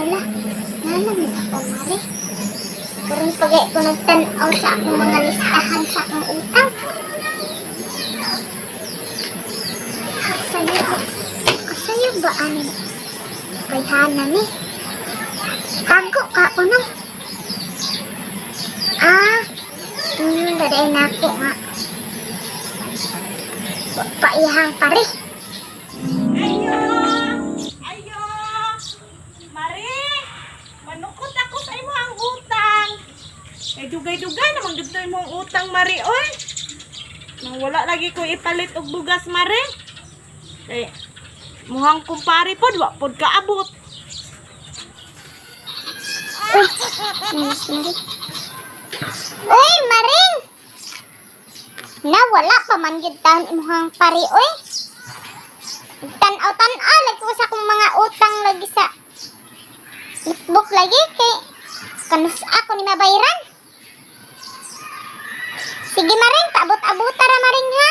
Hala, nalang ako, Mari. Karong pagay ko nagtanaw sa akong mga listahan sa akong utang. Kasayo ba ang bayhanan ni? Tago ka ko no? Daday na ako nga. Paihang pare. Ayo! Ayo! Mari! Manukot ako sa imo ang utang. Eh, dugay-dugay namang dito imong utang, Mari, oy. Nang wala lagi ko ipalit og bugas, Mari. Eh, muhang kumpare pod, wa pod kaabot. Uy, Maring! Nawala pa man yun taon imuhang pari, uy. Tanaw-tanaw, lagi ko sa kong mga utang lagi sa notebook lagi, kay kanus ako ni mabayaran. Sige, Maring, paabot-abot tara, Maring, ha?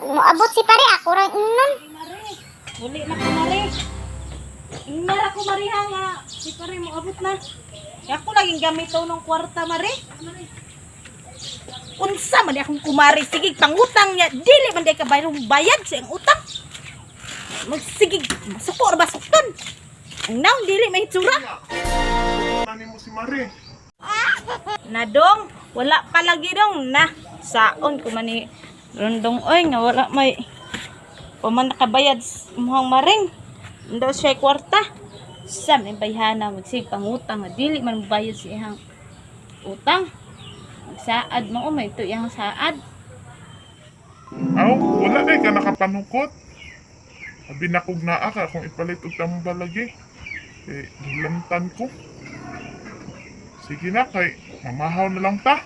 Muabot si pare, ako rang inon. Mari, uli na ko, Mari. Ingnar ako, Mari, ha, nga. Si pare mo abot na. Kaya ako laging gamito ng kwarta, Mari. Unsa man di akong kumari, sige pangutang niya, dili man di ka bayad sa iyang utang. Magsigig, masuko or basukton. Ang naong dili may hitsura. Tani mo si Mari. Nadong, wala pa lagi dong na. Saon ko man ni Rondong, oy, nga wala may paman nakabayad muhang Maring. Ndo siya kwarta. Sa may bayhana, magsig pangutang, dili man bayad sa iyang utang. Saad mo, may ito yung saad. Aw, wala na ka nakapanukot. Abi na kog naa ka kung ipalit og tambal lagi. Eh, nilantan ko. Sige na kay mamahaw na lang ta.